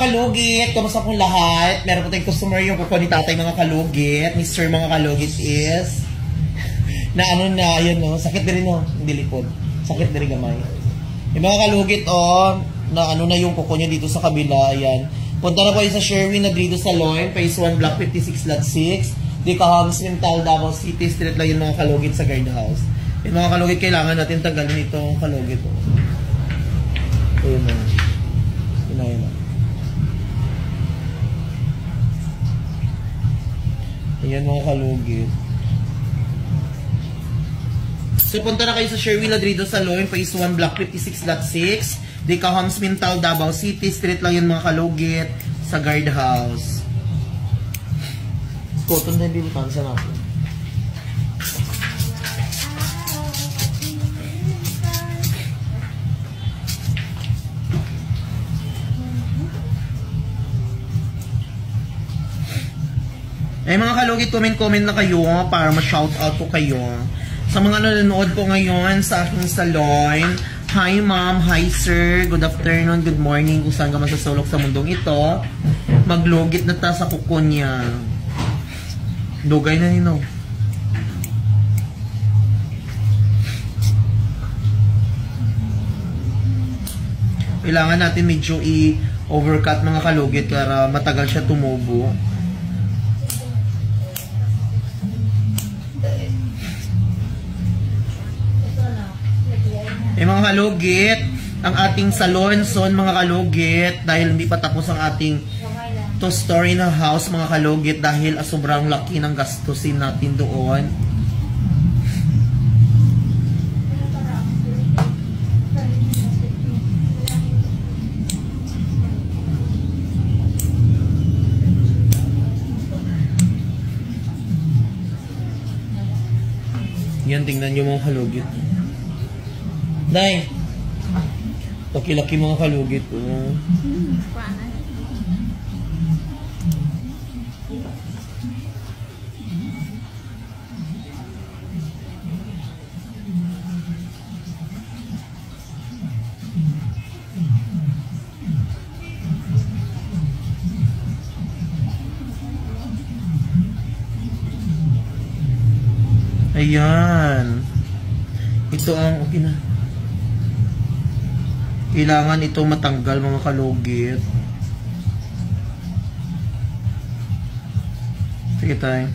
kalugit, kamusta pong lahat? Meron po tayong customer yung kuko ni tatay mga kalugit. Mr. mga kalugit is na ano na, yun no, sakit din no, hindi likod. Sakit din gamay. Yung mga kalugit na ano na yung kuko niya dito sa kabila, ayan. Punta na po yung sa Sherwin na dito sa Loin, Phase 1, Block 56, Lot 6. Di Kahams, Mental, Davao City, street lang yung mga kalugit sa guardhouse. Yung mga kalugit, kailangan natin tanggalin itong kalugit. Ayun na. Ayun na. Ayan mga kalugit. So punta na kayo sa Sherwin Ladrido sa Loin, Phase 1, Block 56, Lot 6. Di Kahams, Mental, Davao City, street lang yung mga kalugit sa guardhouse. Cotton na hindi butang sa natin. Eh mga kalugit, comment na kayo para ma-shoutout ko kayo. Sa mga nanonood po ngayon sa aking salon, hi ma'am, hi sir, good afternoon, good morning, kung saan ka masasulok sa mundong ito. Maglugit na ta sa kuko niya. Dugay na nino. Kailangan natin medyo i-overcut mga kalugit para matagal siya tumubo. Mga kalugit, ang ating salon son mga kalugit, dahil hindi pa tapos ang ating two-story na house mga kalugit dahil sobrang laki ng gastusin natin doon. Yan, tingnan nyo mga kalugit. Day, laki-laki mga kalugit. Ayan. Ito ang okay na. Kailangan ito matanggal mga kalugit. Sige tayo.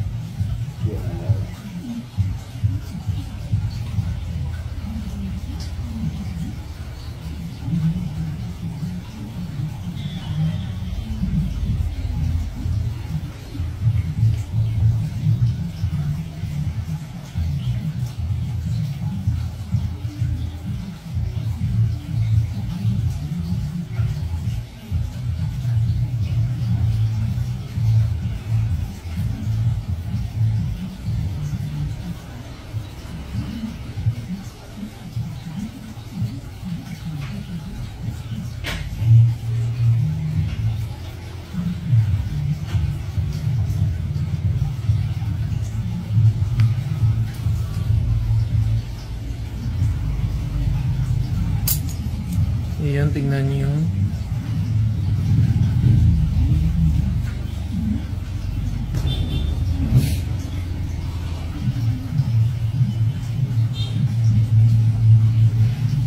Ayan, tingnan niyo.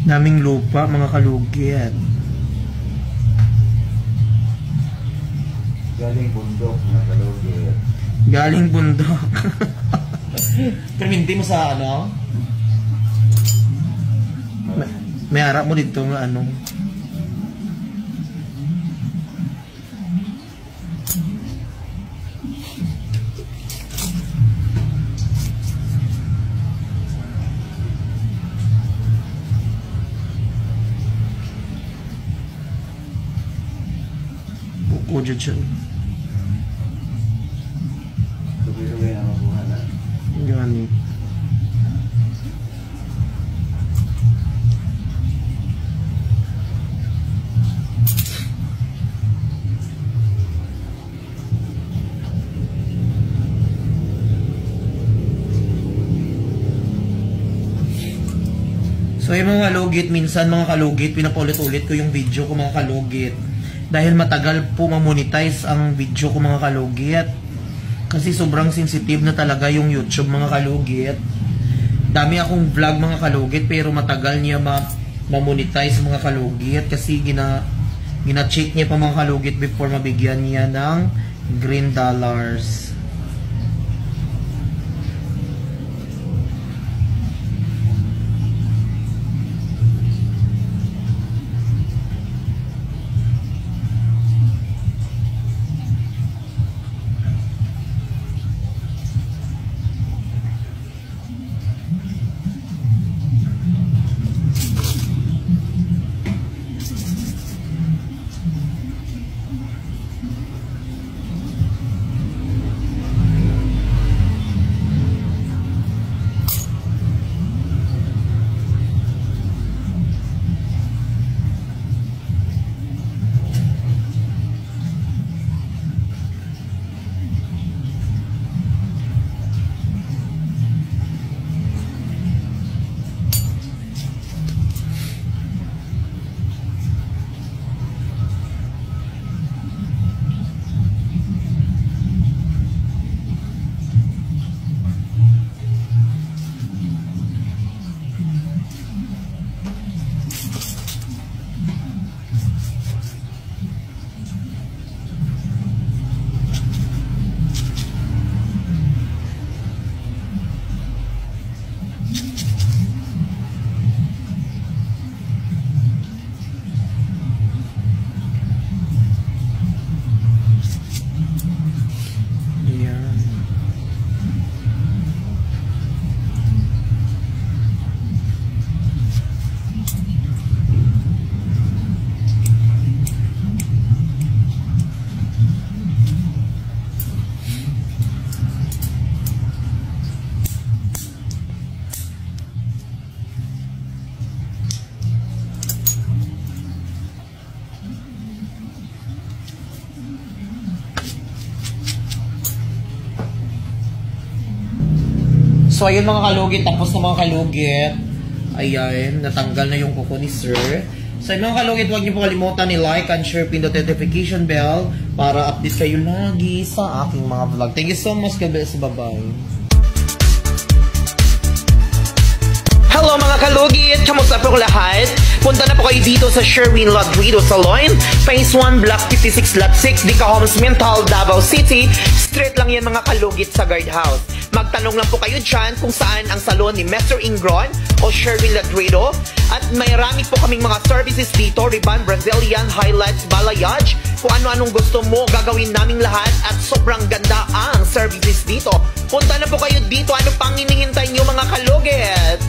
Daming lupa, mga kalugit. Galing bundok, mga kalugit. Galing bundok. Pero hindi mo sa ano? May harap mo dito nga ano. Buko dyan siya. Tuloy-tuloy na mabuhan na. Gani. So yung mga kalugit, minsan mga kalugit, pinapaulit-ulit ko yung video ko mga kalugit. dahil matagal po mamonetize ang video ko mga kalugit. Kasi sobrang sensitive na talaga yung YouTube mga kalugit. Dami akong vlog mga kalugit pero matagal niya ma-monetize mga kalugit kasi gina-check niya pa mga kalugit before mabigyan niya ng green dollars. So, ayun mga kalugit, tapos na mga kalugit. Ayan, natanggal na yung kuko ni Sir. So, mga kalugit, huwag niyo po kalimutan ni-like and share, pindot notification bell para update kayo lagi sa aking mga vlog. Thank you so much, God bless, bye-bye. Hello mga kalugit! Kamusta po lahat? Punta na po kayo dito sa Sherwin Rodrigo Salon, Phase 1, Block 56, Lot 6, Dica Homes, Mental, Davao City. Straight lang yan mga kalugit sa guardhouse. Magtanong lang po kayo dyan kung saan ang salon ni Mr. Ingron o Sherwin Rodrigo. At may rami po kaming mga services dito, Riban, Brazilian, highlights, balayage. Kung ano-anong gusto mo, gagawin naming lahat at sobrang ganda ang services dito. Punta na po kayo dito. Ano pang hinihintay nyo mga kalugit?